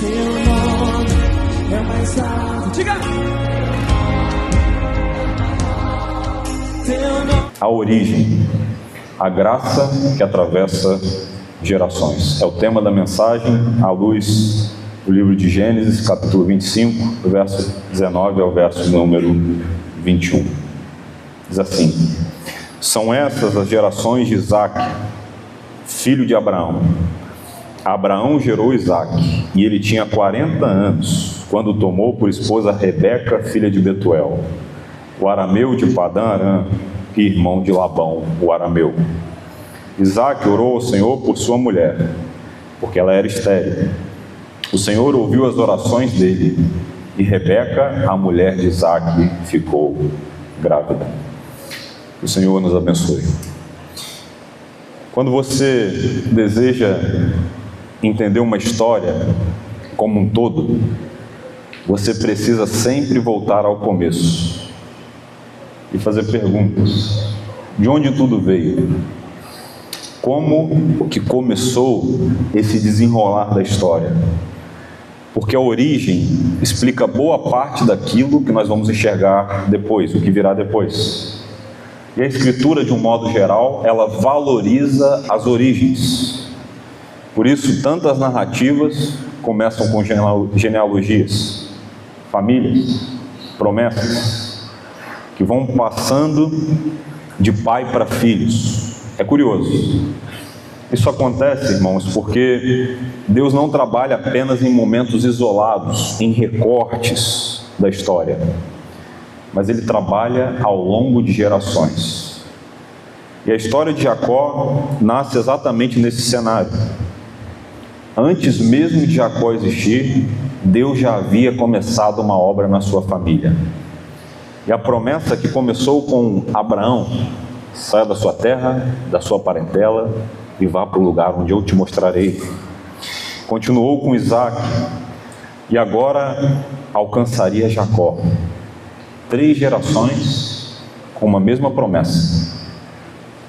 Teu nome é mais alto. Diga! Teu nome. A origem, a graça que atravessa gerações. É o tema da mensagem à luz do livro de Gênesis, capítulo 25, do verso 19 ao verso número 21. Diz assim: são essas as gerações de Isaque, filho de Abraão. Abraão gerou Isaque, e ele tinha 40 anos, quando tomou por esposa Rebeca, filha de Betuel, o arameu de Padã Arã, e irmão de Labão, o arameu. Isaque orou ao Senhor por sua mulher, porque ela era estéril. O Senhor ouviu as orações dele, e Rebeca, a mulher de Isaque, ficou grávida. O Senhor nos abençoe. Quando você deseja entender uma história como um todo, você precisa sempre voltar ao começo e fazer perguntas. De onde tudo veio? Como que começou esse desenrolar da história? Porque a origem explica boa parte daquilo que nós vamos enxergar depois, o que virá depois. E a Escritura, de um modo geral, ela valoriza as origens. Por isso, tantas narrativas começam com genealogias, famílias, promessas, que vão passando de pai para filhos. É curioso. Isso acontece, irmãos, porque Deus não trabalha apenas em momentos isolados, em recortes da história, mas Ele trabalha ao longo de gerações. E a história de Jacó nasce exatamente nesse cenário. Antes mesmo de Jacó existir, Deus já havia começado uma obra na sua família. E a promessa que começou com Abraão: saia da sua terra, da sua parentela e vá para o lugar onde eu te mostrarei. Continuou com Isaque e agora alcançaria Jacó. 3 gerações com uma mesma promessa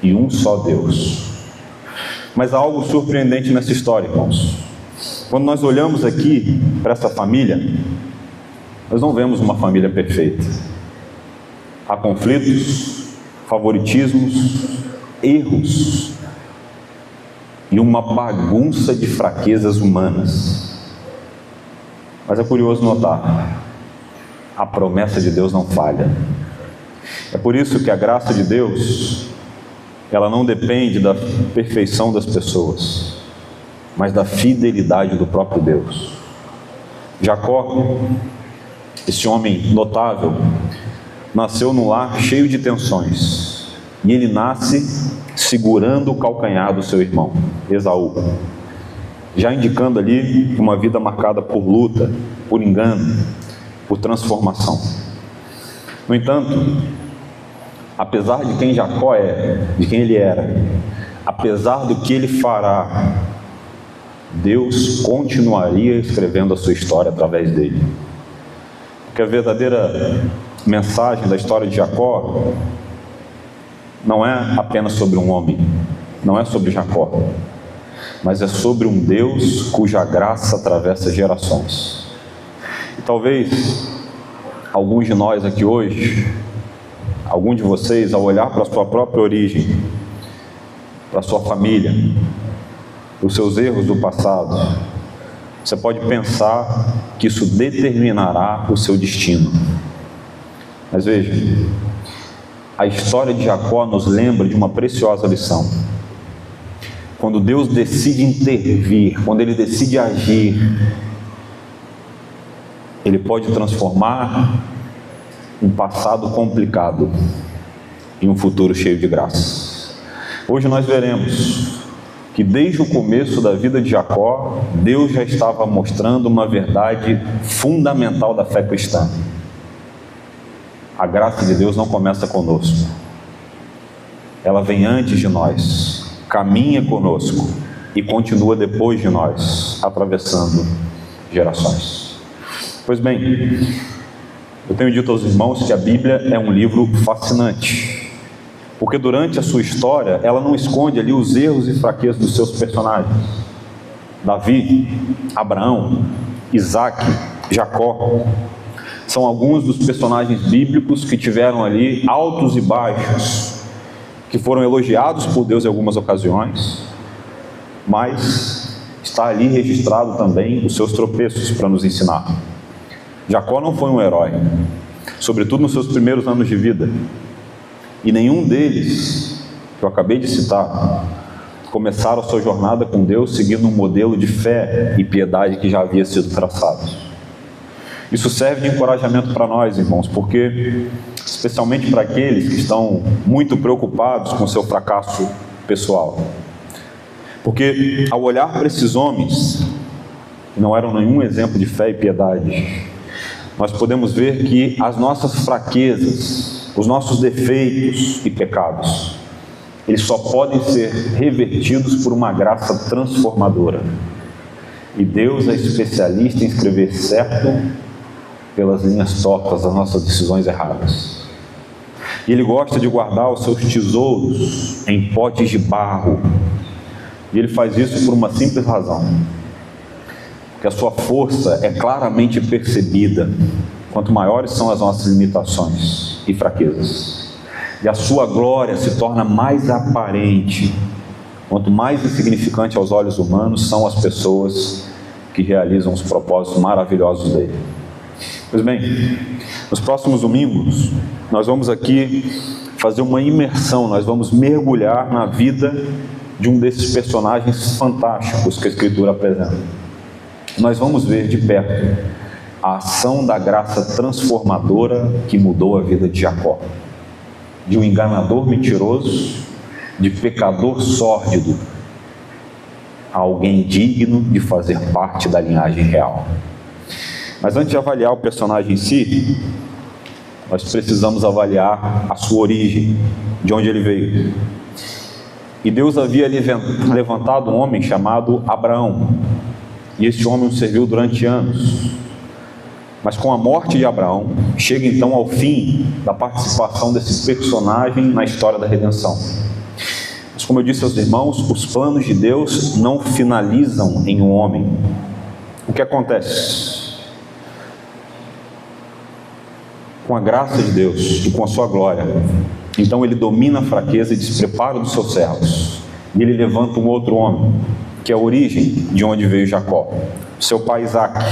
e um só Deus. Mas há algo surpreendente nessa história, irmãos. Quando nós olhamos aqui para essa família, nós não vemos uma família perfeita. Há conflitos, favoritismos, erros e uma bagunça de fraquezas humanas. Mas é curioso notar, a promessa de Deus não falha. É por isso que a graça de Deus, ela não depende da perfeição das pessoas, mas da fidelidade do próprio Deus. Jacó, esse homem notável, nasceu num lar cheio de tensões, e ele nasce segurando o calcanhar do seu irmão, Esaú, já indicando ali uma vida marcada por luta, por engano, por transformação. No entanto, apesar de quem Jacó é, de quem ele era, apesar do que ele fará, Deus continuaria escrevendo a sua história através dele. Porque a verdadeira mensagem da história de Jacó não é apenas sobre um homem, não é sobre Jacó, mas é sobre um Deus cuja graça atravessa gerações. E talvez alguns de nós aqui hoje, algum de vocês, ao olhar para a sua própria origem, para a sua família, para os seus erros do passado, você pode pensar que isso determinará o seu destino. Mas veja, a história de Jacó nos lembra de uma preciosa lição. Quando Deus decide intervir, quando Ele decide agir, Ele pode transformar um passado complicado em um futuro cheio de graça. Hoje nós veremos que desde o começo da vida de Jacó, Deus já estava mostrando uma verdade fundamental da fé cristã. A graça de Deus não começa conosco. Ela vem antes de nós, caminha conosco e continua depois de nós, atravessando gerações. Pois bem, eu tenho dito aos irmãos que a Bíblia é um livro fascinante, porque durante a sua história, ela não esconde ali os erros e fraquezas dos seus personagens. Davi, Abraão, Isaac, Jacó, são alguns dos personagens bíblicos que tiveram ali altos e baixos, que foram elogiados por Deus em algumas ocasiões, mas está ali registrado também os seus tropeços para nos ensinar. Jacó não foi um herói, sobretudo nos seus primeiros anos de vida, e nenhum deles, que eu acabei de citar, começaram a sua jornada com Deus seguindo um modelo de fé e piedade que já havia sido traçado. Isso serve de encorajamento para nós, irmãos, porque, especialmente para aqueles que estão muito preocupados com o seu fracasso pessoal, porque ao olhar para esses homens, que não eram nenhum exemplo de fé e piedade, nós podemos ver que as nossas fraquezas, os nossos defeitos e pecados, eles só podem ser revertidos por uma graça transformadora. E Deus é especialista em escrever certo pelas linhas tortas das nossas decisões erradas. E Ele gosta de guardar os seus tesouros em potes de barro. E Ele faz isso por uma simples razão: porque a sua força é claramente percebida quanto maiores são as nossas limitações e fraquezas. E a sua glória se torna mais aparente quanto mais insignificante aos olhos humanos são as pessoas que realizam os propósitos maravilhosos dele. Pois bem, nos próximos domingos nós vamos aqui fazer uma imersão, nós vamos mergulhar na vida de um desses personagens fantásticos que a Escritura apresenta. Nós vamos ver de perto a ação da graça transformadora que mudou a vida de Jacó, de um enganador mentiroso, de pecador sórdido, a alguém digno de fazer parte da linhagem real. Mas antes de avaliar o personagem em si, nós precisamos avaliar a sua origem, de onde ele veio. E Deus havia levantado um homem chamado Abraão, e este homem o serviu durante anos. Mas com a morte de Abraão, chega então ao fim da participação desse personagem na história da redenção. Mas como eu disse aos irmãos, os planos de Deus não finalizam em um homem. O que acontece? Com a graça de Deus e com a sua glória, então Ele domina a fraqueza e desprepara dos seus servos. E Ele levanta um outro homem, que é a origem de onde veio Jacó, seu pai Isaac.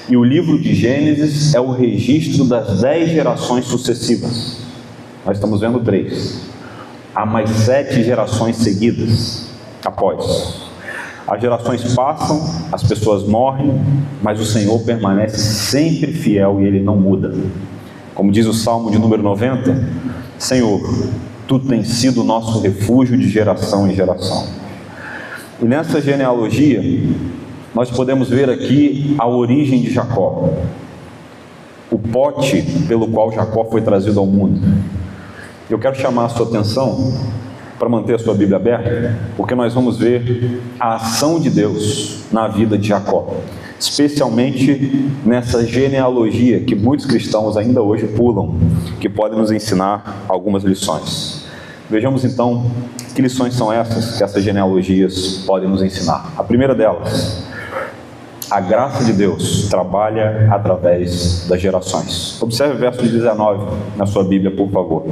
E o livro de Gênesis é o registro das 10 gerações sucessivas. Nós estamos vendo 3. Há mais 7 gerações seguidas após. As gerações passam, as pessoas morrem, mas o Senhor permanece sempre fiel e Ele não muda. Como diz o Salmo de número 90, Senhor, Tu tens sido o nosso refúgio de geração em geração. E nessa genealogia, nós podemos ver aqui a origem de Jacó, o pote pelo qual Jacó foi trazido ao mundo. Eu quero chamar a sua atenção para manter a sua Bíblia aberta, porque nós vamos ver a ação de Deus na vida de Jacó, especialmente nessa genealogia que muitos cristãos ainda hoje pulam, que pode nos ensinar algumas lições. Vejamos então que lições são essas que essas genealogias podem nos ensinar. A primeira delas: a graça de Deus trabalha através das gerações. Observe o verso 19 na sua Bíblia, por favor.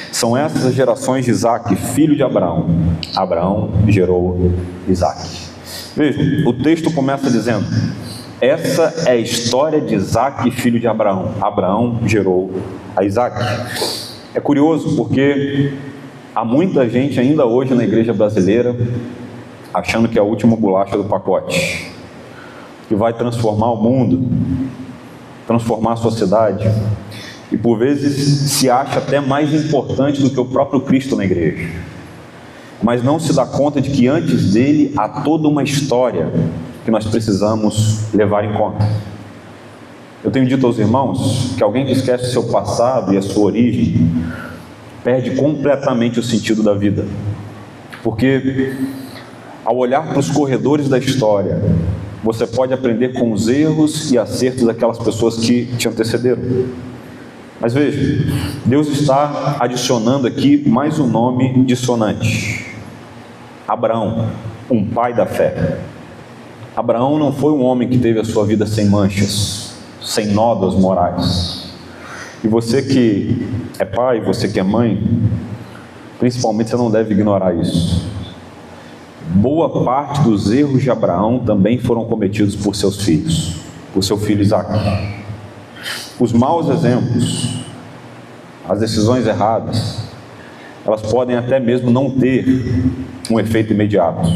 São essas as gerações de Isaac, filho de Abraão. Abraão gerou Isaac. Vejam, o texto começa dizendo: essa é a história de Isaac, filho de Abraão. Abraão gerou a Isaac. É curioso porque há muita gente ainda hoje na igreja brasileira achando que é a última bolacha do pacote, que vai transformar o mundo, transformar a sociedade, e por vezes se acha até mais importante do que o próprio Cristo na igreja, mas não se dá conta de que antes dele há toda uma história que nós precisamos levar em conta. Eu tenho dito aos irmãos que alguém que esquece o seu passado e a sua origem perde completamente o sentido da vida, porque ao olhar para os corredores da história, você pode aprender com os erros e acertos daquelas pessoas que te antecederam. Mas veja, Deus está adicionando aqui mais um nome dissonante: Abraão, um pai da fé. Abraão não foi um homem que teve a sua vida sem manchas, sem nódoas morais. E você que é pai, você que é mãe, principalmente, você não deve ignorar isso. Boa parte dos erros de Abraão também foram cometidos por seus filhos, por seu filho Isaque. Os maus exemplos, as decisões erradas, elas podem até mesmo não ter um efeito imediato,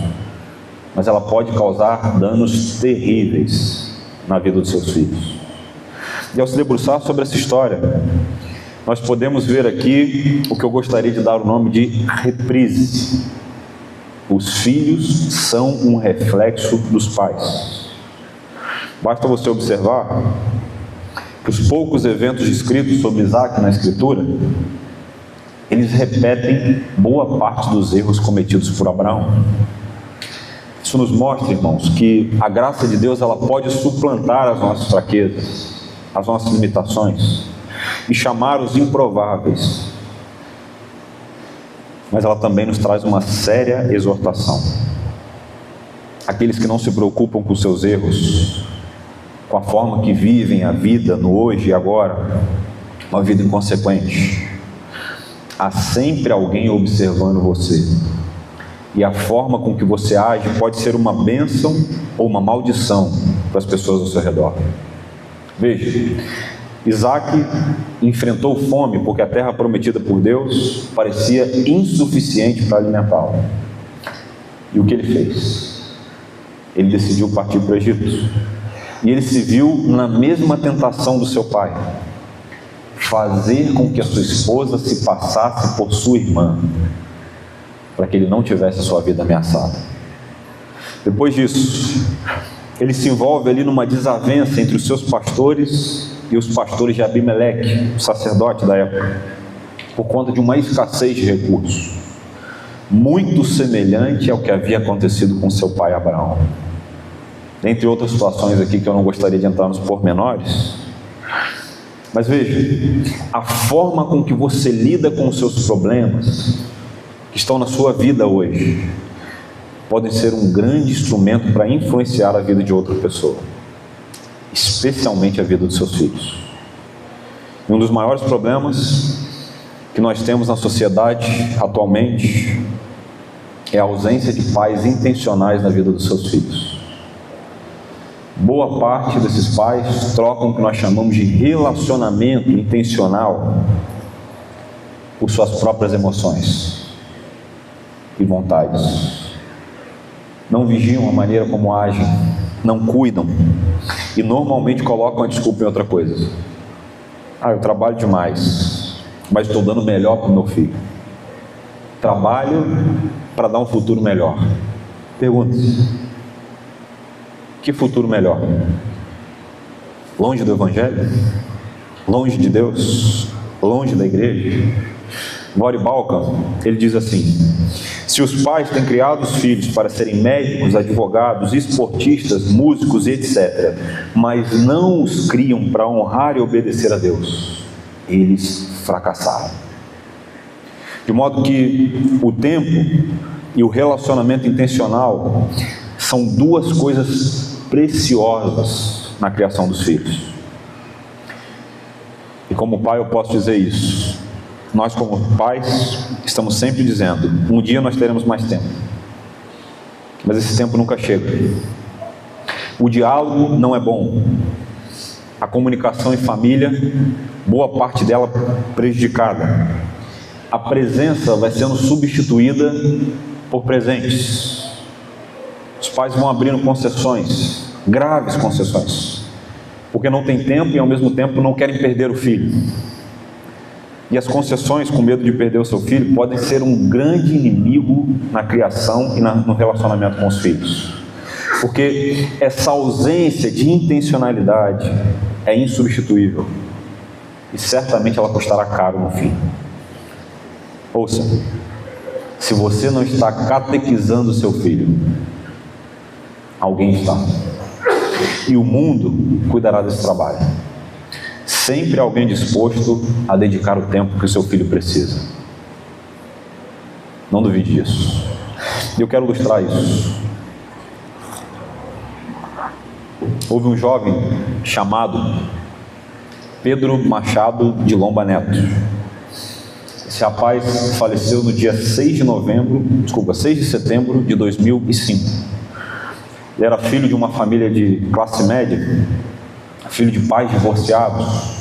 mas ela pode causar danos terríveis na vida dos seus filhos. E ao se debruçar sobre essa história, nós podemos ver aqui o que eu gostaria de dar o nome de reprise. Os filhos são um reflexo dos pais. Basta você observar que os poucos eventos descritos sobre Isaque na Escritura, eles repetem boa parte dos erros cometidos por Abraão. Isso nos mostra, irmãos, que a graça de Deus, ela pode suplantar as nossas fraquezas, as nossas limitações, e chamar os improváveis. Mas ela também nos traz uma séria exortação. Aqueles que não se preocupam com seus erros, com a forma que vivem a vida no hoje e agora, uma vida inconsequente, há sempre alguém observando você. E a forma com que você age pode ser uma bênção ou uma maldição para as pessoas ao seu redor. Veja, Isaque enfrentou fome porque a terra prometida por Deus parecia insuficiente para alimentá-lo. E o que ele fez? Ele decidiu partir para o Egito. E ele se viu na mesma tentação do seu pai: fazer com que a sua esposa se passasse por sua irmã, para que ele não tivesse a sua vida ameaçada. Depois disso, ele se envolve ali numa desavença entre os seus pastores e os pastores de Abimeleque, o sacerdote da época, por conta de uma escassez de recursos, muito semelhante ao que havia acontecido com seu pai Abraão. Dentre outras situações aqui que eu não gostaria de entrar nos pormenores, mas veja, a forma com que você lida com os seus problemas que estão na sua vida hoje podem ser um grande instrumento para influenciar a vida de outra pessoa, especialmente a vida dos seus filhos. E um dos maiores problemas que nós temos na sociedade atualmente é a ausência de pais intencionais na vida dos seus filhos. Boa parte desses pais trocam o que nós chamamos de relacionamento intencional por suas próprias emoções e vontades. Não vigiam a maneira como agem, não cuidam e normalmente colocam a desculpa em outra coisa. Eu trabalho demais, mas estou dando melhor para o meu filho. Trabalho para dar um futuro melhor. Pergunta-se: que futuro melhor? Longe do Evangelho? Longe de Deus? Longe da igreja? Maury Balcom, ele diz assim: se os pais têm criado os filhos para serem médicos, advogados, esportistas, músicos e etc., mas não os criam para honrar e obedecer a Deus, eles fracassaram. De modo que o tempo e o relacionamento intencional são duas coisas preciosas na criação dos filhos. E como pai eu posso dizer isso. Nós como pais estamos sempre dizendo: um dia nós teremos mais tempo. Mas esse tempo nunca chega. O diálogo não é bom. A comunicação em família, boa parte dela prejudicada. A presença vai sendo substituída por presentes. Os pais vão abrindo concessões, graves concessões, porque não tem tempo e ao mesmo tempo não querem perder o filho. E as concessões, com medo de perder o seu filho, podem ser um grande inimigo na criação e no relacionamento com os filhos. Porque essa ausência de intencionalidade é insubstituível. E certamente ela custará caro no fim. Ouça, se você não está catequizando o seu filho, alguém está. E o mundo cuidará desse trabalho. Sempre alguém disposto a dedicar o tempo que o seu filho precisa. Não duvide disso. Eu quero ilustrar isso. houve um jovem chamado Pedro Machado de Lomba Neto. Esse rapaz faleceu no dia 6 de setembro de 2005. Ele era filho de uma família de classe média, filho de pais divorciados.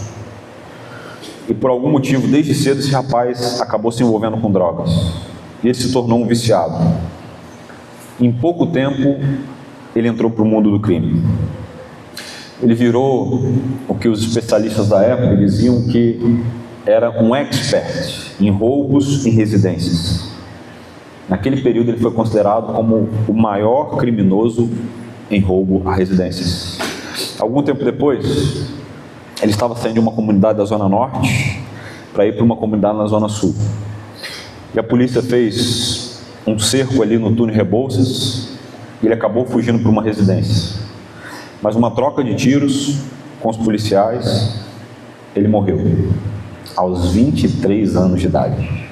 E por algum motivo, desde cedo, esse rapaz acabou se envolvendo com drogas. E ele se tornou um viciado. Em pouco tempo, ele entrou para o mundo do crime. Ele virou o que os especialistas da época diziam que era um expert em roubos em residências. Naquele período ele foi considerado como o maior criminoso em roubo a residências. Algum tempo depois, ele estava saindo de uma comunidade da Zona Norte para ir para uma comunidade na Zona Sul. E a polícia fez um cerco ali no túnel Rebouças e ele acabou fugindo para uma residência. Mas uma troca de tiros com os policiais, ele morreu aos 23 anos de idade.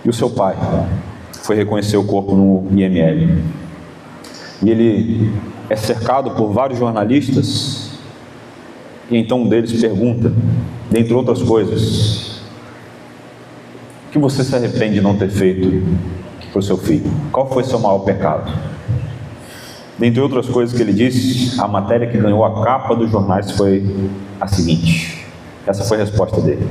E o seu pai foi reconhecer o corpo no IML. E ele é cercado por vários jornalistas, e então um deles pergunta, dentre outras coisas, o que você se arrepende de não ter feito para o seu filho? Qual foi seu maior pecado? Dentre outras coisas que ele disse, a matéria que ganhou a capa dos jornais foi a seguinte. Essa foi a resposta dele: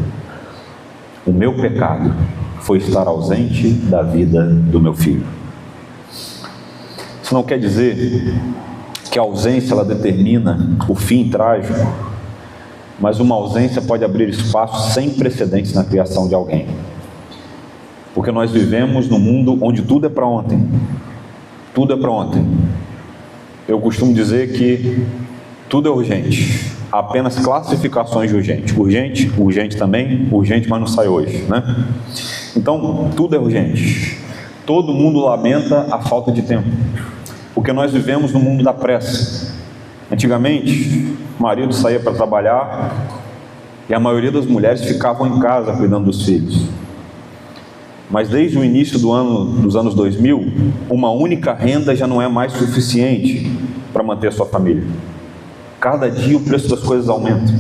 o meu pecado foi estar ausente da vida do meu filho. Isso não quer dizer que a ausência ela determina o fim trágico, mas uma ausência pode abrir espaço sem precedentes na criação de alguém. Porque nós vivemos num mundo onde tudo é para ontem. Tudo é para ontem. Eu costumo dizer que tudo é urgente. Há apenas classificações de urgente. Urgente, urgente também, urgente, mas não sai hoje, né? Então, tudo é urgente. Todo mundo lamenta a falta de tempo, porque nós vivemos no mundo da pressa. Antigamente, o marido saía para trabalhar e a maioria das mulheres ficavam em casa cuidando dos filhos. Mas desde o início dos anos 2000, uma única renda já não é mais suficiente para manter a sua família. Cada dia o preço das coisas aumenta.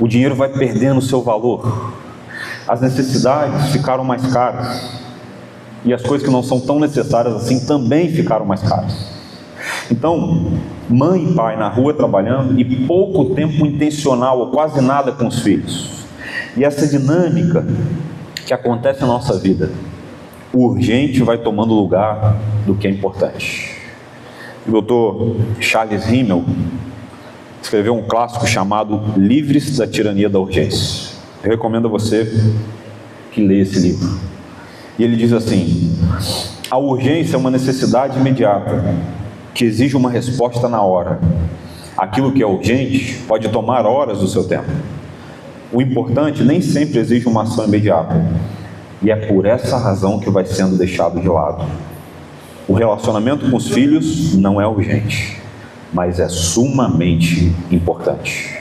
O dinheiro vai perdendo o seu valor. As necessidades ficaram mais caras. E as coisas que não são tão necessárias assim também ficaram mais caras. Então, mãe e pai na rua trabalhando e pouco tempo intencional ou quase nada com os filhos. E essa dinâmica que acontece na nossa vida, o urgente vai tomando lugar do que é importante. O Dr. Charles Rimmel escreveu um clássico chamado Livres da Tirania da Urgência. Eu recomendo a você que leia esse livro. E ele diz assim: a urgência é uma necessidade imediata que exige uma resposta na hora. Aquilo que é urgente pode tomar horas do seu tempo. O importante nem sempre exige uma ação imediata. E é por essa razão que vai sendo deixado de lado. O relacionamento com os filhos não é urgente, mas é sumamente importante.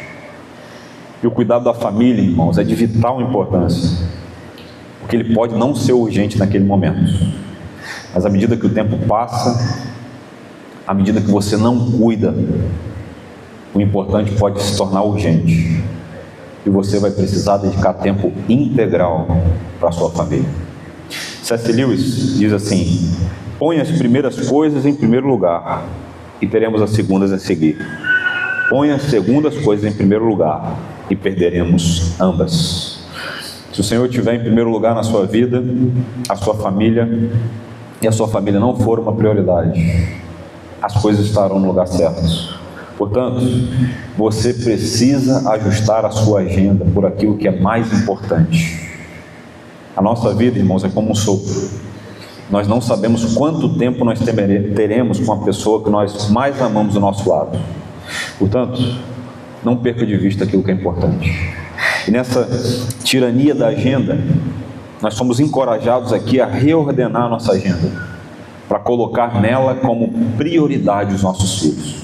E o cuidado da família, irmãos, é de vital importância, porque ele pode não ser urgente naquele momento, mas à medida que o tempo passa, à medida que você não cuida, o importante pode se tornar urgente, e você vai precisar dedicar tempo integral para a sua família. C.S. Lewis diz assim: põe as primeiras coisas em primeiro lugar, e teremos as segundas a seguir. Põe as segundas coisas em primeiro lugar, e perderemos ambas. Se o Senhor estiver em primeiro lugar na sua vida, a sua família, e a sua família não for uma prioridade, as coisas estarão no lugar certo. Portanto, você precisa ajustar a sua agenda por aquilo que é mais importante. A nossa vida, irmãos, é como um sopro. Nós não sabemos quanto tempo nós teremos com a pessoa que nós mais amamos do nosso lado. Portanto, não perca de vista aquilo que é importante. E nessa tirania da agenda, nós somos encorajados aqui a reordenar a nossa agenda, para colocar nela como prioridade os nossos filhos.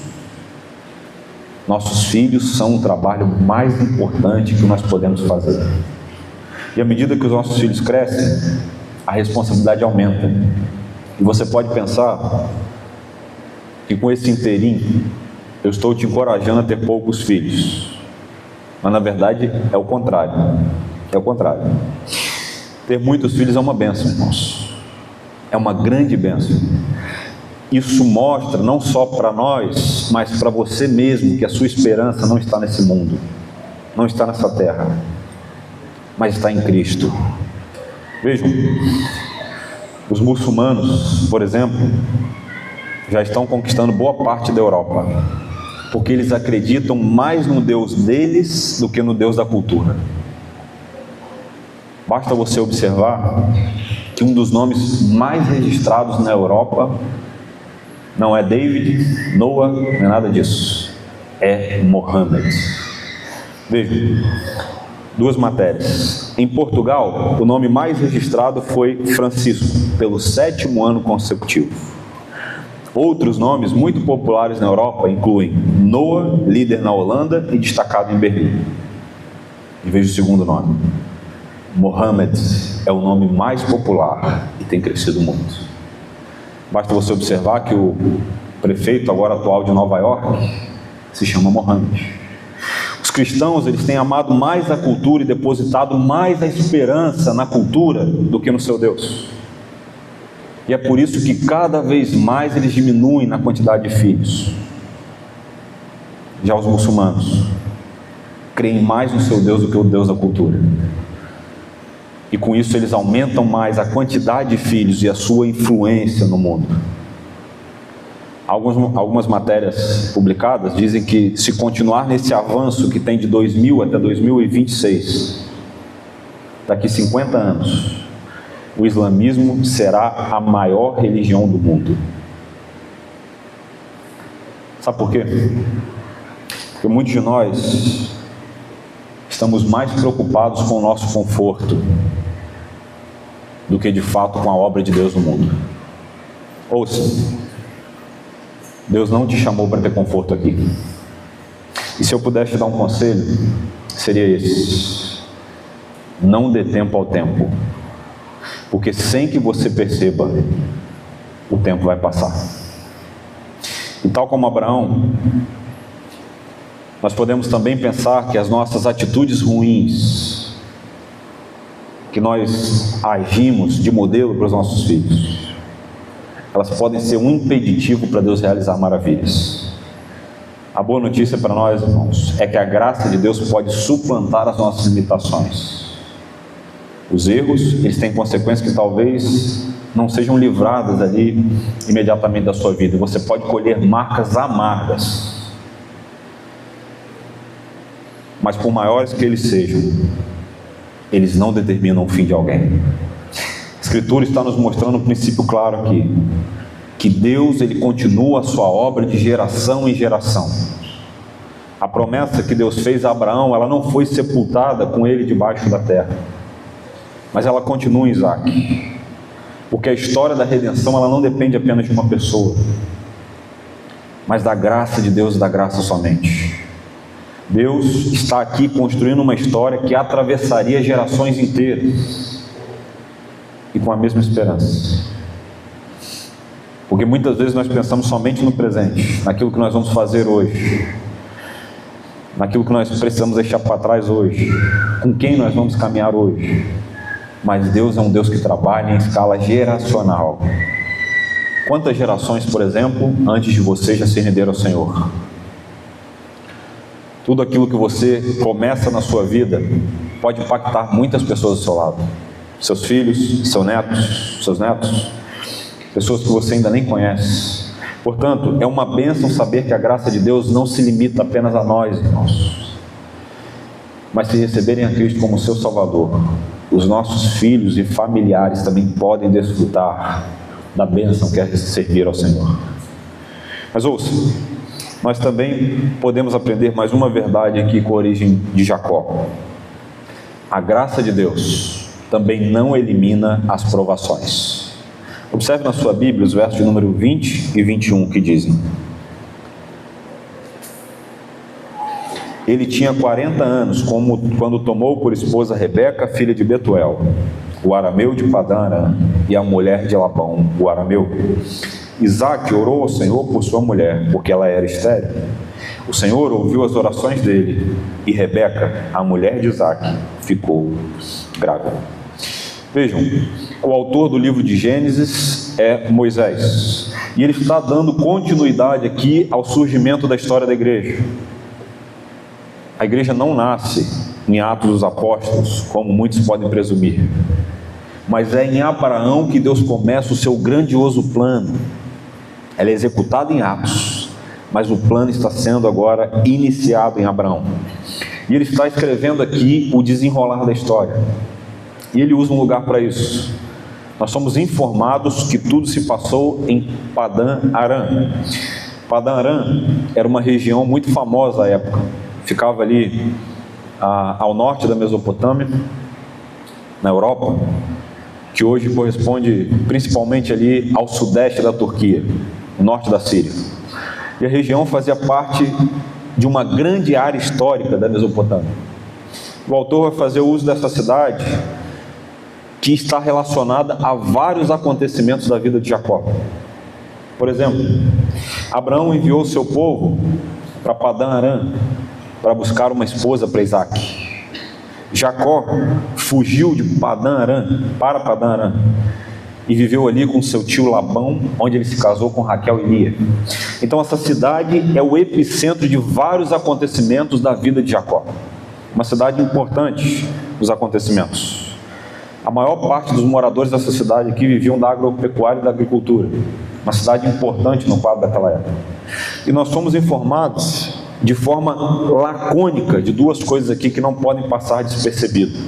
Nossos filhos são o trabalho mais importante que nós podemos fazer. E à medida que os nossos filhos crescem, a responsabilidade aumenta. E você pode pensar que com esse inteirinho, eu estou te encorajando a ter poucos filhos. Mas na verdade é o contrário. É o contrário. Ter muitos filhos é uma bênção, irmãos. É uma grande bênção. Isso mostra não só para nós, mas para você mesmo, que a sua esperança não está nesse mundo, não está nessa terra, mas está em Cristo. Vejam, os muçulmanos, por exemplo, já estão conquistando boa parte da Europa, porque eles acreditam mais no Deus deles do que no Deus da cultura. Basta você observar que um dos nomes mais registrados na Europa não é David, Noah, não é nada disso, é Mohammed. Vejam, duas matérias. Em Portugal, o nome mais registrado foi Francisco, pelo 7º ano consecutivo. Outros nomes muito populares na Europa incluem Noah, líder na Holanda e destacado em Berlim. E veja o segundo nome. Mohammed é o nome mais popular e tem crescido muito. Basta você observar que o prefeito agora atual de Nova York se chama Mohammed. Os cristãos, eles têm amado mais a cultura e depositado mais a esperança na cultura do que no seu Deus. E é por isso que cada vez mais eles diminuem na quantidade de filhos. Já os muçulmanos creem mais no seu Deus do que o Deus da cultura. E com isso eles aumentam mais a quantidade de filhos e a sua influência no mundo. Algumas matérias publicadas dizem que se continuar nesse avanço que tem de 2000 até 2026, daqui 50 anos, o islamismo será a maior religião do mundo. Sabe por quê? Porque muitos de nós estamos mais preocupados com o nosso conforto do que de fato com a obra de Deus no mundo. Ouça, Deus não te chamou para ter conforto aqui. E se eu pudesse te dar um conselho, seria esse: não dê tempo ao tempo, porque sem que você perceba, o tempo vai passar. E tal como Abraão, nós podemos também pensar que as nossas atitudes ruins, que nós agimos de modelo para os nossos filhos, elas podem ser um impeditivo para Deus realizar maravilhas. A boa notícia para nós, irmãos, é que a graça de Deus pode suplantar as nossas limitações. Os erros, eles têm consequências que talvez não sejam livradas ali imediatamente da sua vida. Você pode colher marcas amargas. Mas por maiores que eles sejam, eles não determinam o fim de alguém. A Escritura está nos mostrando um princípio claro aqui, que Deus, ele continua a sua obra de geração em geração. A promessa que Deus fez a Abraão, ela não foi sepultada com ele debaixo da terra, mas ela continua em Isaac, porque a história da redenção, ela não depende apenas de uma pessoa, mas da graça de Deus e da graça somente. Deus está aqui construindo uma história que atravessaria gerações inteiras, e com a mesma esperança. Porque muitas vezes nós pensamos somente no presente, naquilo que nós vamos fazer hoje, naquilo que nós precisamos deixar para trás hoje, com quem nós vamos caminhar hoje. Mas Deus é um Deus que trabalha em escala geracional. Quantas gerações, por exemplo, antes de você já se renderam ao Senhor? Tudo aquilo que você começa na sua vida pode impactar muitas pessoas do seu lado. Seus filhos, seus netos, pessoas que você ainda nem conhece. Portanto, é uma bênção saber que a graça de Deus não se limita apenas a nós, irmãos. Mas se receberem a Cristo como seu Salvador, os nossos filhos e familiares também podem desfrutar da bênção que é servir ao Senhor. Mas ouça, nós também podemos aprender mais uma verdade aqui com a origem de Jacó. A graça de Deus também não elimina as provações. Observe na sua Bíblia os versos de número 20 e 21 que dizem: ele tinha 40 anos quando tomou por esposa Rebeca, filha de Betuel, o arameu de Padã, e a mulher de Labão, o arameu. Isaac orou ao Senhor por sua mulher, porque ela era estéril. O Senhor ouviu as orações dele e Rebeca, a mulher de Isaque, ficou grávida. Vejam, o autor do livro de Gênesis é Moisés, e ele está dando continuidade aqui ao surgimento da história da igreja. A igreja não nasce em Atos dos Apóstolos, como muitos podem presumir, mas é em Abraão que Deus começa o seu grandioso plano. Ela é executada em Atos, mas o plano está sendo agora iniciado em Abraão. E ele está escrevendo aqui o desenrolar da história. E ele usa um lugar para isso. Nós somos informados que tudo se passou em Padã Arã. Padã Arã era uma região muito famosa à época. Ficava ali ao norte da Mesopotâmia, na Europa, que hoje corresponde principalmente ali ao sudeste da Turquia, no norte da Síria. E a região fazia parte de uma grande área histórica da Mesopotâmia. O autor vai fazer uso dessa cidade, que está relacionada a vários acontecimentos da vida de Jacó. Por exemplo, Abraão enviou seu povo para Padã Arã para buscar uma esposa para Isaque. Jacó fugiu de Padã Arã para Padã Arã e viveu ali com seu tio Labão, onde ele se casou com Raquel e Lia. Então essa cidade é o epicentro de vários acontecimentos da vida de Jacó. Uma cidade importante nos acontecimentos. A maior parte dos moradores dessa cidade aqui viviam da agropecuária e da agricultura. Uma cidade importante no quadro daquela época. E nós somos informados de forma lacônica de duas coisas aqui que não podem passar despercebido,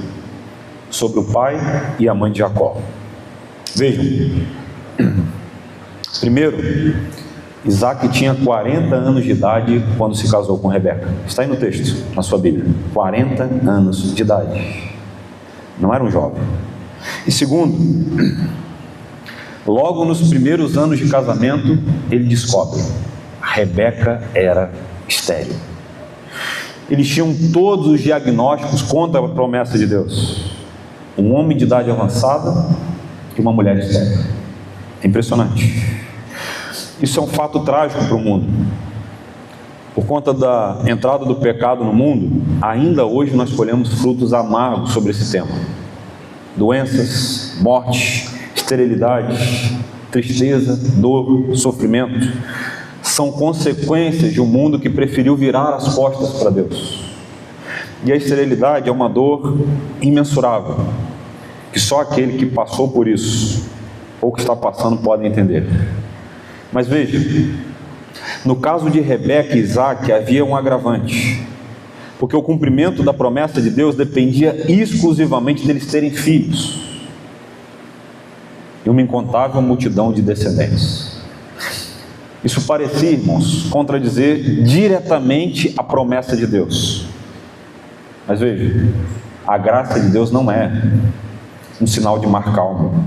sobre o pai e a mãe de Jacó. Vejam, primeiro, Isaque tinha 40 anos de idade quando se casou com Rebeca. Está aí no texto, na sua Bíblia. 40 anos de idade. Não era um jovem. E segundo, logo nos primeiros anos de casamento, ele descobre: a Rebeca era estéril. Eles tinham todos os diagnósticos contra a promessa de Deus. Um homem de idade avançada e uma mulher estéril. É impressionante. Isso é um fato trágico para o mundo. Por conta da entrada do pecado no mundo, ainda hoje nós colhemos frutos amargos sobre esse tema. Doenças, morte, esterilidade, tristeza, dor, sofrimento são consequências de um mundo que preferiu virar as costas para Deus. E a esterilidade é uma dor imensurável, que só aquele que passou por isso ou que está passando pode entender. Mas veja, no caso de Rebeca e Isaque havia um agravante, porque o cumprimento da promessa de Deus dependia exclusivamente deles terem filhos e uma incontável multidão de descendentes. Isso parecia, irmãos, contradizer diretamente a promessa de Deus. Mas veja, a graça de Deus não é um sinal de mar calmo,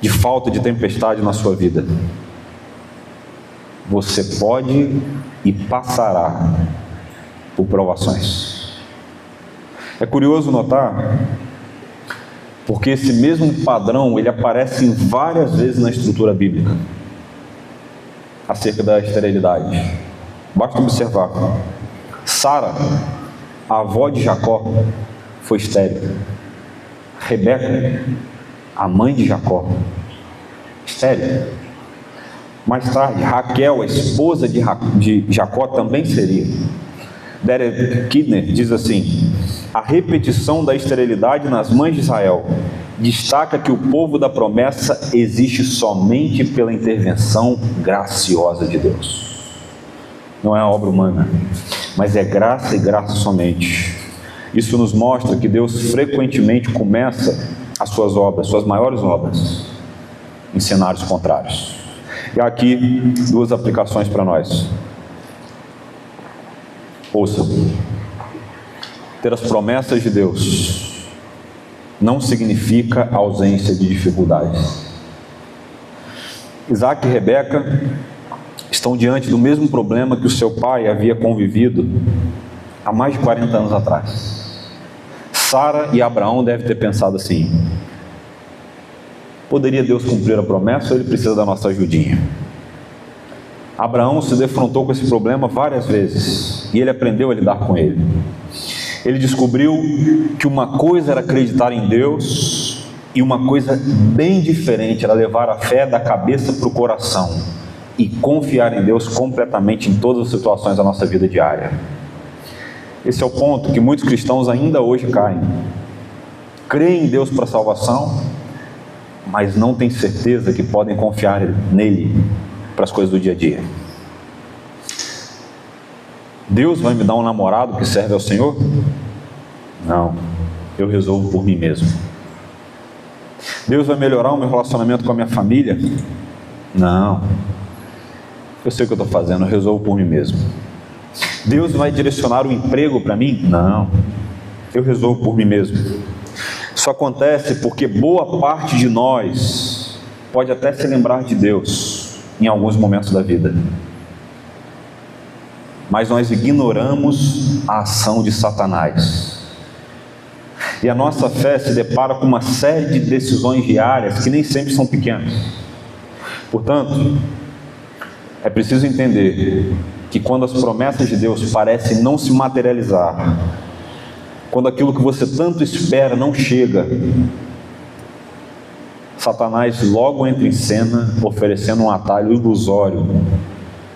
de falta de tempestade na sua vida. Você pode e passará por provações. É curioso notar, porque esse mesmo padrão ele aparece em várias vezes na estrutura bíblica acerca da esterilidade. Basta observar. Sara, a avó de Jacó, foi estéril. Rebeca, a mãe de Jacó, estéril. Mais tarde, Raquel, a esposa de Jacó, também seria. Derek Kidner diz assim: a repetição da esterilidade nas mães de Israel destaca que o povo da promessa existe somente pela intervenção graciosa de Deus. Não é a obra humana, mas é graça e graça somente. Isso nos mostra que Deus frequentemente começa as suas obras, suas maiores obras, em cenários contrários. E aqui duas aplicações para nós. Ouça, ter as promessas de Deus não significa ausência de dificuldades. Isaque e Rebeca estão diante do mesmo problema que o seu pai havia convivido há mais de 40 anos atrás. Sara e Abraão devem ter pensado assim: poderia Deus cumprir a promessa ou ele precisa da nossa ajudinha? Abraão se defrontou com esse problema várias vezes e ele aprendeu a lidar com ele. Ele descobriu que uma coisa era acreditar em Deus e uma coisa bem diferente era levar a fé da cabeça para o coração e confiar em Deus completamente em todas as situações da nossa vida diária. Esse é o ponto que muitos cristãos ainda hoje caem. Creem em Deus para a salvação, mas não têm certeza que podem confiar nele para as coisas do dia a dia. Deus vai me dar um namorado que serve ao Senhor? Não, eu resolvo por mim mesmo. Deus vai melhorar o meu relacionamento com a minha família? Não, eu sei o que eu estou fazendo, eu resolvo por mim mesmo. Deus vai direcionar o emprego para mim? Não, eu resolvo por mim mesmo. Isso acontece porque boa parte de nós pode até se lembrar de Deus em alguns momentos da vida, mas nós ignoramos a ação de Satanás. E a nossa fé se depara com uma série de decisões diárias que nem sempre são pequenas. Portanto, é preciso entender que quando as promessas de Deus parecem não se materializar, quando aquilo que você tanto espera não chega, Satanás logo entra em cena, oferecendo um atalho ilusório,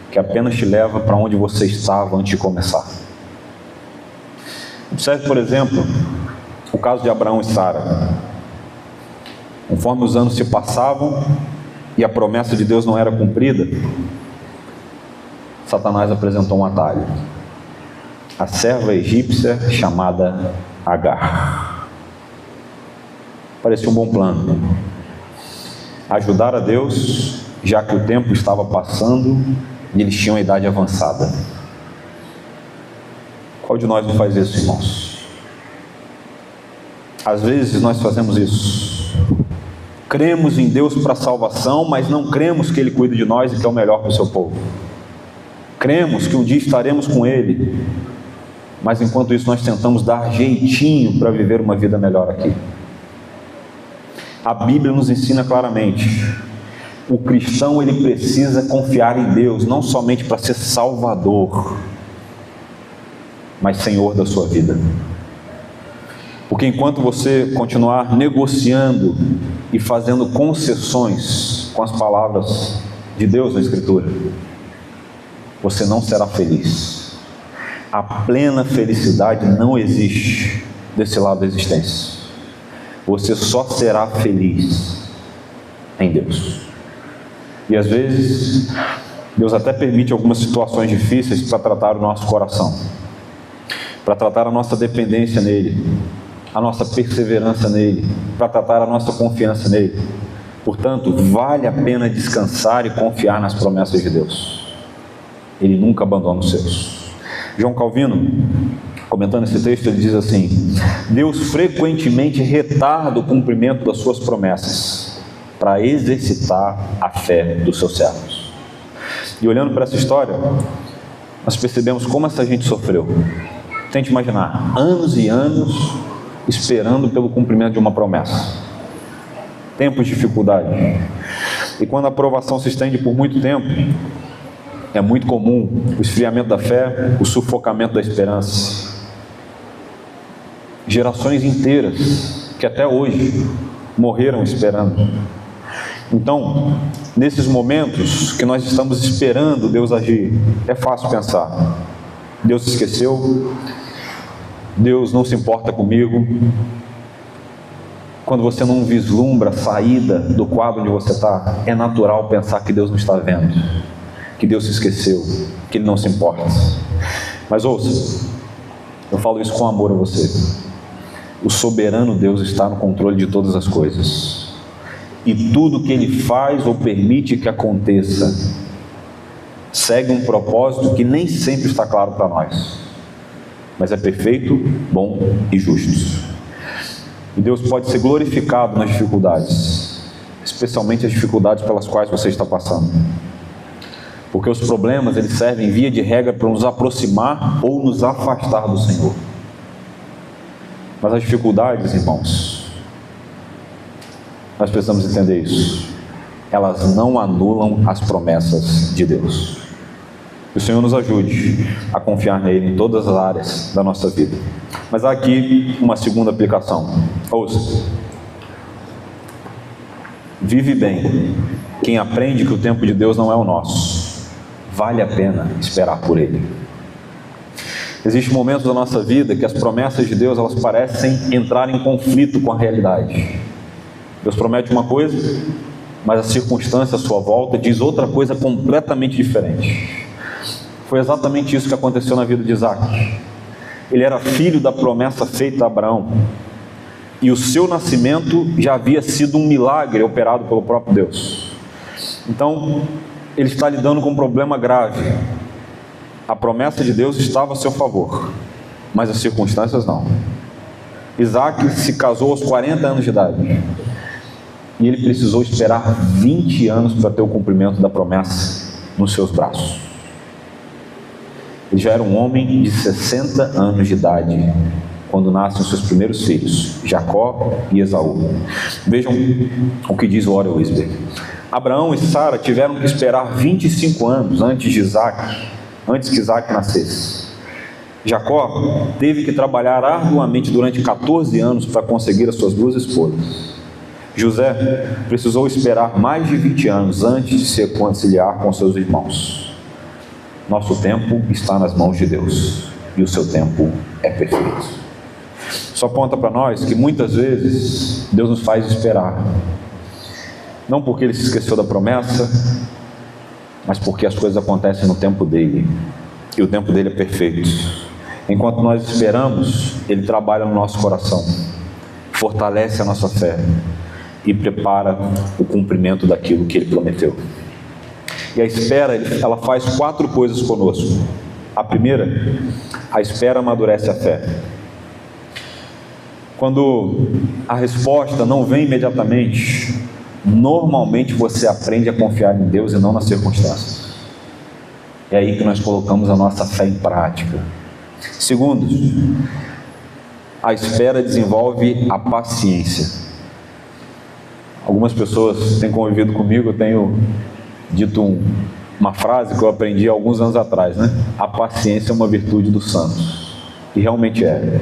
que apenas te leva para onde você estava antes de começar. Observe, por exemplo, o caso de Abraão e Sara. Conforme os anos se passavam e a promessa de Deus não era cumprida, Satanás apresentou um atalho. A serva egípcia chamada Agar. Parecia um bom plano. Ajudar a Deus, já que o tempo estava passando e eles tinham a idade avançada. Qual de nós não faz isso, irmãos? Às vezes nós fazemos isso. Cremos em Deus para a salvação, mas não cremos que Ele cuida de nós e que é o melhor para o seu povo. Cremos que um dia estaremos com Ele, mas enquanto isso nós tentamos dar jeitinho para viver uma vida melhor aqui. A Bíblia nos ensina claramente: o cristão ele precisa confiar em Deus, não somente para ser salvador, mas Senhor da sua vida. Porque enquanto você continuar negociando e fazendo concessões com as palavras de Deus na Escritura, você não será feliz. A plena felicidade não existe desse lado da existência. Você só será feliz em Deus. E às vezes Deus até permite algumas situações difíceis para tratar o nosso coração, para tratar a nossa dependência nele, a nossa perseverança nele, para tratar a nossa confiança nele. Portanto, vale a pena descansar e confiar nas promessas de Deus. Ele nunca abandona os seus. João Calvino, comentando esse texto, ele diz assim: Deus frequentemente retarda o cumprimento das suas promessas para exercitar a fé dos seus servos. E olhando para essa história, nós percebemos como essa gente sofreu. Tente imaginar, anos e anos esperando pelo cumprimento de uma promessa. Tempos de dificuldade. E quando a aprovação se estende por muito tempo, é muito comum o esfriamento da fé, o sufocamento da esperança. Gerações inteiras que até hoje morreram esperando. Então, nesses momentos que nós estamos esperando Deus agir, é fácil pensar: Deus se esqueceu, Deus não se importa comigo. Quando você não vislumbra a saída do quadro onde você está, é natural pensar que Deus não está vendo, que Deus se esqueceu, que Ele não se importa. Mas ouça, eu falo isso com amor a você. O soberano Deus está no controle de todas as coisas, e tudo que Ele faz ou permite que aconteça segue um propósito que nem sempre está claro para nós, mas é perfeito, bom e justo. E Deus pode ser glorificado nas dificuldades, especialmente as dificuldades pelas quais você está passando, porque os problemas eles servem via de regra para nos aproximar ou nos afastar do Senhor. Mas as dificuldades, irmãos, nós precisamos entender isso, elas não anulam as promessas de Deus. Que o Senhor nos ajude a confiar nele em todas as áreas da nossa vida. Mas há aqui uma segunda aplicação. Ouça. Vive bem quem aprende que o tempo de Deus não é o nosso. Vale a pena esperar por ele. Existem momentos da nossa vida que as promessas de Deus, elas parecem entrar em conflito com a realidade. Deus promete uma coisa, mas a circunstância à sua volta diz outra coisa completamente diferente. Foi exatamente isso que aconteceu na vida de Isaac. Ele era filho da promessa feita a Abraão, e o seu nascimento já havia sido um milagre operado pelo próprio Deus. Então, ele está lidando com um problema grave. A promessa de Deus estava a seu favor, mas as circunstâncias não. Isaac se casou aos 40 anos de idade, e ele precisou esperar 20 anos para ter o cumprimento da promessa nos seus braços. Ele já era um homem de 60 anos de idade quando nascem os seus primeiros filhos, Jacó e Esaú. Vejam o que diz o Warren Wiersbe. Abraão e Sara tiveram que esperar 25 anos antes que Isaac nascesse. Jacó teve que trabalhar arduamente durante 14 anos para conseguir as suas 2 esposas. José precisou esperar mais de 20 anos antes de se reconciliar com seus irmãos. Nosso tempo está nas mãos de Deus, e o seu tempo é perfeito. Só aponta para nós que muitas vezes Deus nos faz esperar, não porque Ele se esqueceu da promessa, mas porque as coisas acontecem no tempo dele, e o tempo dele é perfeito. Enquanto nós esperamos, Ele trabalha no nosso coração, fortalece a nossa fé e prepara o cumprimento daquilo que Ele prometeu. E a espera, ela faz 4 coisas conosco. A primeira, a espera amadurece a fé. Quando a resposta não vem imediatamente, normalmente você aprende a confiar em Deus e não nas circunstâncias. É aí que nós colocamos a nossa fé em prática. Segundo, a espera desenvolve a paciência. Algumas pessoas têm convivido comigo, eu tenho dito uma frase que eu aprendi há alguns anos atrás, né? A paciência é uma virtude dos santos. E realmente é.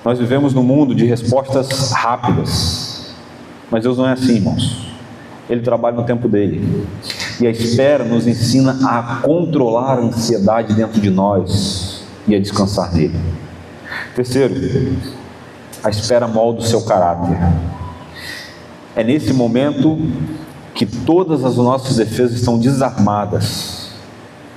Nós vivemos num mundo de respostas rápidas, mas Deus não é assim, irmãos. Ele trabalha no tempo dele, e a espera nos ensina a controlar a ansiedade dentro de nós e a descansar nele. Terceiro, a espera molda o seu caráter. É nesse momento que todas as nossas defesas estão desarmadas,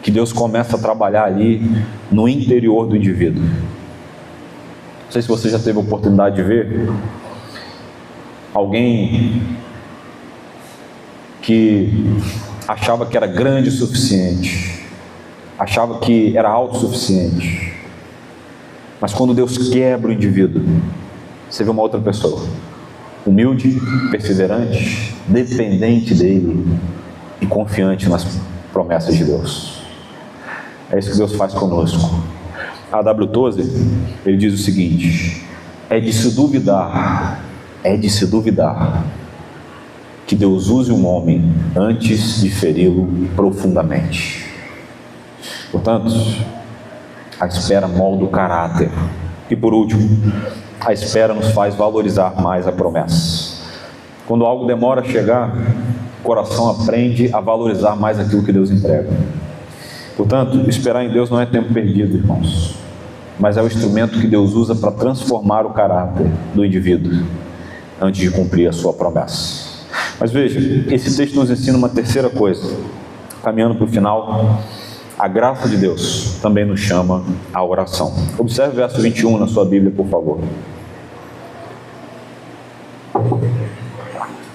que Deus começa a trabalhar ali no interior do indivíduo. Não sei se você já teve a oportunidade de ver alguém que achava que era grande o suficiente, achava que era autossuficiente, mas quando Deus quebra o indivíduo, você vê uma outra pessoa, humilde, perseverante, dependente dele e confiante nas promessas de Deus. É isso que Deus faz conosco. A W. Tozer, ele diz o seguinte: é de se duvidar que Deus use um homem antes de feri-lo profundamente. Portanto, a espera molda o caráter. E por último, a espera nos faz valorizar mais a promessa. Quando algo demora a chegar, o coração aprende a valorizar mais aquilo que Deus entrega. Portanto, esperar em Deus não é tempo perdido, irmãos, mas é o instrumento que Deus usa para transformar o caráter do indivíduo antes de cumprir a sua promessa. Mas veja, esse texto nos ensina uma terceira coisa. Caminhando para o final, a graça de Deus também nos chama à oração. Observe o verso 21 na sua Bíblia, por favor.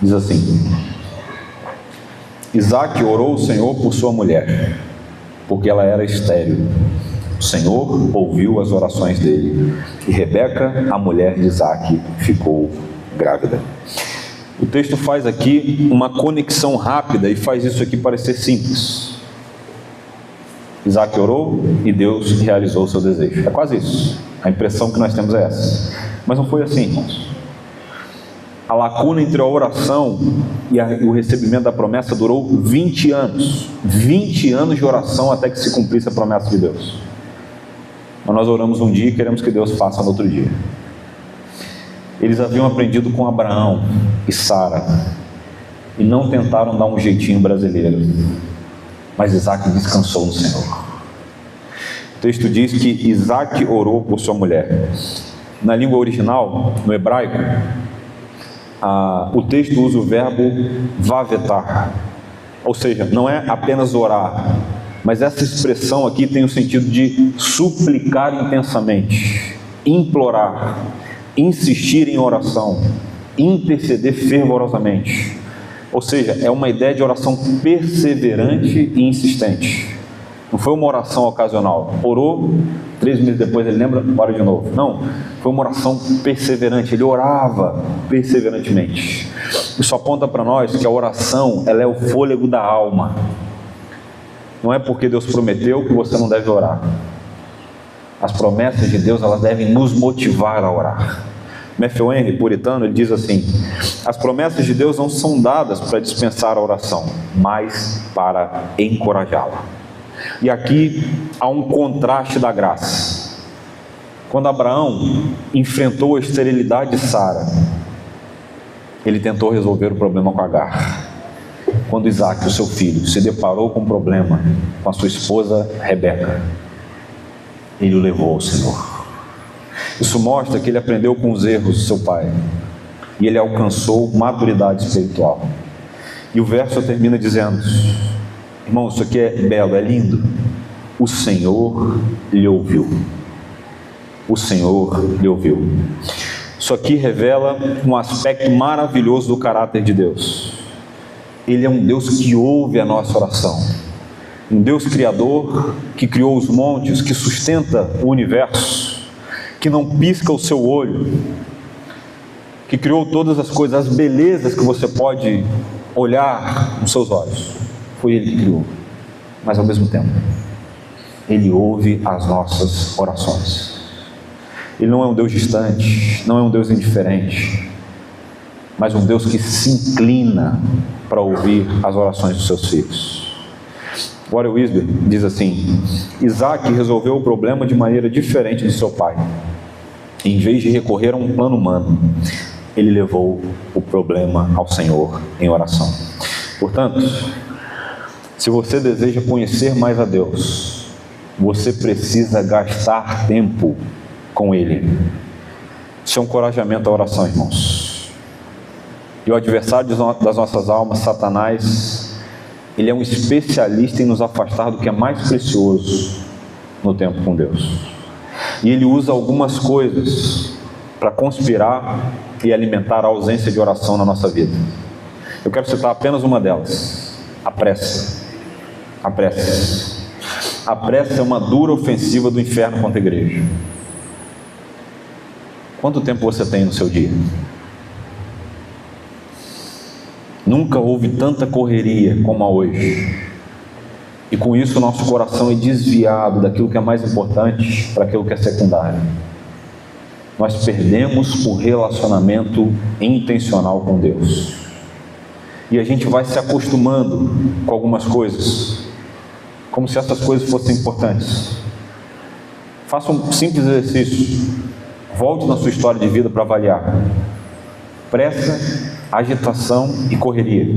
Diz assim: Isaac orou ao Senhor por sua mulher, porque ela era estéril. O Senhor ouviu as orações dele, e Rebeca, a mulher de Isaac, ficou grávida. O texto faz aqui uma conexão rápida e faz isso aqui parecer simples. Isaac orou e Deus realizou o seu desejo. É quase isso. A impressão que nós temos é essa. Mas não foi assim, irmãos. A lacuna entre a oração e o recebimento da promessa durou 20 anos. 20 anos de oração até que se cumprisse a promessa de Deus. Mas nós oramos um dia e queremos que Deus faça no outro dia. Eles haviam aprendido com Abraão e Sara e não tentaram dar um jeitinho brasileiro, mas Isaac descansou no Senhor. O texto diz que Isaac orou por sua mulher. Na língua original, no hebraico, o texto usa o verbo vavetar, ou seja, não é apenas orar, mas essa expressão aqui tem o sentido de suplicar intensamente, implorar, insistir em oração, interceder fervorosamente. Ou seja, é uma ideia de oração perseverante e insistente. Não foi uma oração ocasional. Orou, 3 meses depois ele lembra, ora de novo. Não, foi uma oração perseverante. Ele orava perseverantemente. Isso aponta para nós que a oração, ela é o fôlego da alma. Não é porque Deus prometeu que você não deve orar. As promessas de Deus, elas devem nos motivar a orar. Matthew Henry, puritano, ele diz assim: as promessas de Deus não são dadas para dispensar a oração, mas para encorajá-la. E aqui há um contraste da graça. Quando Abraão enfrentou a esterilidade de Sara, ele tentou resolver o problema com Agar. Quando Isaac, o seu filho, se deparou com um problema com a sua esposa Rebeca, ele o levou ao Senhor. Isso mostra que ele aprendeu com os erros do seu pai e ele alcançou maturidade espiritual. E o verso termina dizendo: irmão, isso aqui é belo, é lindo. O Senhor lhe ouviu. O Senhor lhe ouviu. Isso aqui revela um aspecto maravilhoso do caráter de Deus. Ele é um Deus que ouve a nossa oração. Um Deus criador, que criou os montes, que sustenta o universo, que não pisca o seu olho, que criou todas as coisas, as belezas que você pode olhar com seus olhos. Foi Ele que criou. Mas ao mesmo tempo, Ele ouve as nossas orações. Ele não é um Deus distante, não é um Deus indiferente, mas um Deus que se inclina para ouvir as orações dos seus filhos. Warren Wiersbe diz assim: Isaac resolveu o problema de maneira diferente de seu pai. Em vez de recorrer a um plano humano, ele levou o problema ao Senhor em oração. Portanto, se você deseja conhecer mais a Deus, você precisa gastar tempo com Ele. Isso é um encorajamento à oração, irmãos. E o adversário das nossas almas, Satanás, ele é um especialista em nos afastar do que é mais precioso no tempo com Deus. E ele usa algumas coisas para conspirar e alimentar a ausência de oração na nossa vida. Eu quero citar apenas uma delas: a pressa. A pressa. A pressa é uma dura ofensiva do inferno contra a igreja. Quanto tempo você tem no seu dia? Nunca houve tanta correria como a hoje. E com isso o nosso coração é desviado daquilo que é mais importante para aquilo que é secundário. Nós perdemos o relacionamento intencional com Deus. E a gente vai se acostumando com algumas coisas, como se essas coisas fossem importantes. Faça um simples exercício. Volte na sua história de vida para avaliar. Pressa, agitação e correria.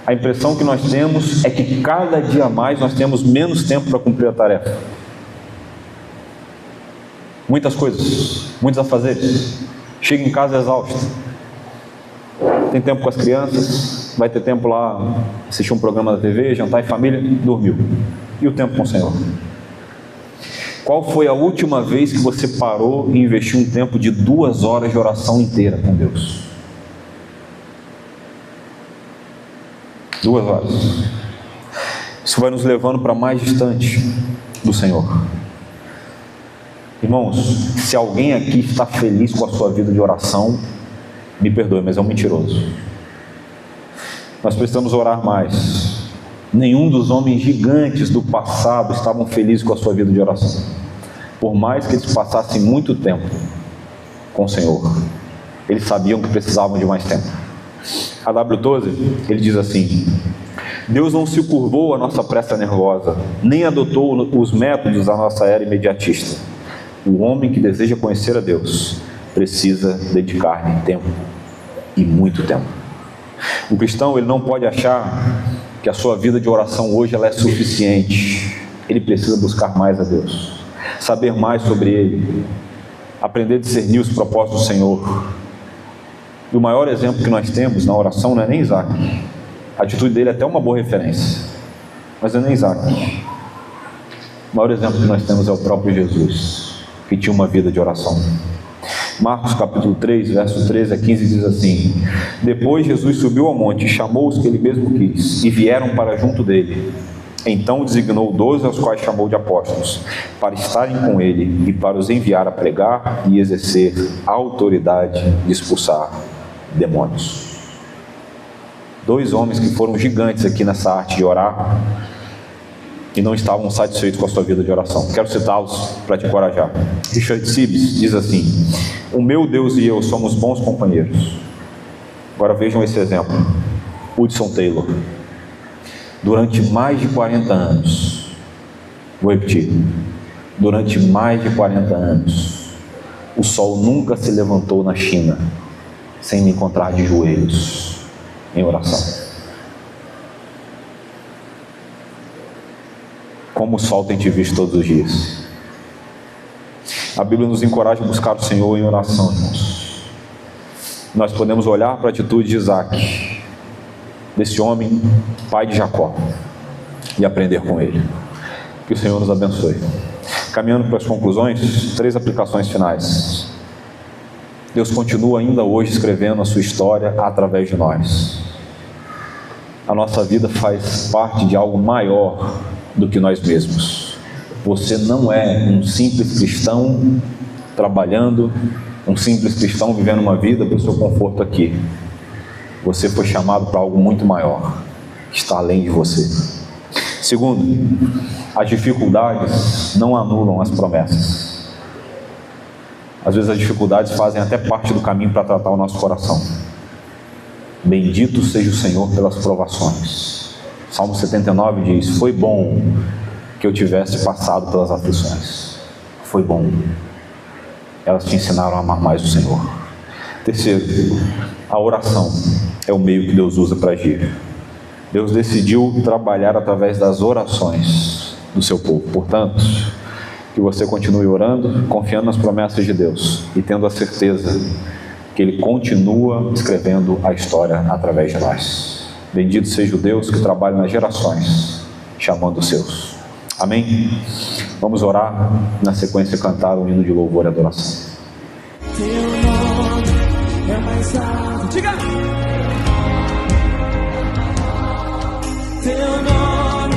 A impressão que nós temos é que cada dia mais nós temos menos tempo para cumprir a tarefa. Muitas coisas, muitos afazeres. Chega em casa exausto. Tem tempo com as crianças, vai ter tempo lá assistir um programa da TV, jantar em família, dormiu. E o tempo com o Senhor? Qual foi a última vez que você parou e investiu um tempo de 2 horas de oração inteira com Deus? 2 horas. Isso vai nos levando para mais distante do Senhor. Irmãos, se alguém aqui está feliz com a sua vida de oração, me perdoe, mas é um mentiroso. Nós precisamos orar mais. Nenhum dos homens gigantes do passado estavam felizes com a sua vida de oração, por mais que eles passassem muito tempo com o Senhor. Eles sabiam que precisavam de mais tempo. A W. Tozer, ele diz assim: Deus não se curvou à nossa pressa nervosa, nem adotou os métodos da nossa era imediatista. O homem que deseja conhecer a Deus precisa dedicar-lhe tempo, e muito tempo. O cristão, ele não pode achar que a sua vida de oração hoje ela é suficiente. Ele precisa buscar mais a Deus, saber mais sobre Ele, aprender a discernir os propósitos do Senhor. E o maior exemplo que nós temos na oração não é nem Isaac. A atitude dele é até uma boa referência, mas não é nem Isaac. O maior exemplo que nós temos é o próprio Jesus, que tinha uma vida de oração. Marcos capítulo 3, verso 13 a 15 diz assim: Depois Jesus subiu ao monte e chamou os que ele mesmo quis, e vieram para junto dele. Então designou 12, aos quais chamou de apóstolos, para estarem com ele e para os enviar a pregar e exercer a autoridade de expulsar demônios. 2 homens que foram gigantes aqui nessa arte de orar e não estavam satisfeitos com a sua vida de oração. Quero citá-los para te encorajar. Richard Sibbes diz assim: o meu Deus e eu somos bons companheiros. Agora vejam esse exemplo. Hudson Taylor, durante mais de 40 anos, vou repetir, durante mais de 40 anos, o sol nunca se levantou na China sem me encontrar de joelhos em oração. Como o sol tem te visto todos os dias. A Bíblia nos encoraja a buscar o Senhor em oração, irmãos. Nós podemos olhar para a atitude de Isaac, desse homem, pai de Jacó, e aprender com ele. Que o Senhor nos abençoe. Caminhando para as conclusões, 3 aplicações finais. Deus continua ainda hoje escrevendo a sua história através de nós. A nossa vida faz parte de algo maior do que nós mesmos. Você não é um simples cristão trabalhando, um simples cristão vivendo uma vida para o seu conforto aqui. Você foi chamado para algo muito maior, que está além de você. Segundo, as dificuldades não anulam as promessas. Às vezes as dificuldades fazem até parte do caminho para tratar o nosso coração. Bendito seja o Senhor pelas provações. Salmo 79 diz: foi bom que eu tivesse passado pelas aflições. Foi bom. Elas te ensinaram a amar mais o Senhor. Terceiro, a oração é o meio que Deus usa para agir. Deus decidiu trabalhar através das orações do seu povo. Portanto, que você continue orando, confiando nas promessas de Deus e tendo a certeza que Ele continua escrevendo a história através de nós. Bendito seja o Deus que trabalha nas gerações, chamando os seus. Amém? Vamos orar, na sequência cantar um hino de louvor e adoração. Teu nome é mais alto. Diga! Teu nome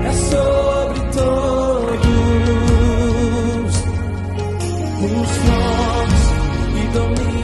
é sobre todos os nomes e domínios.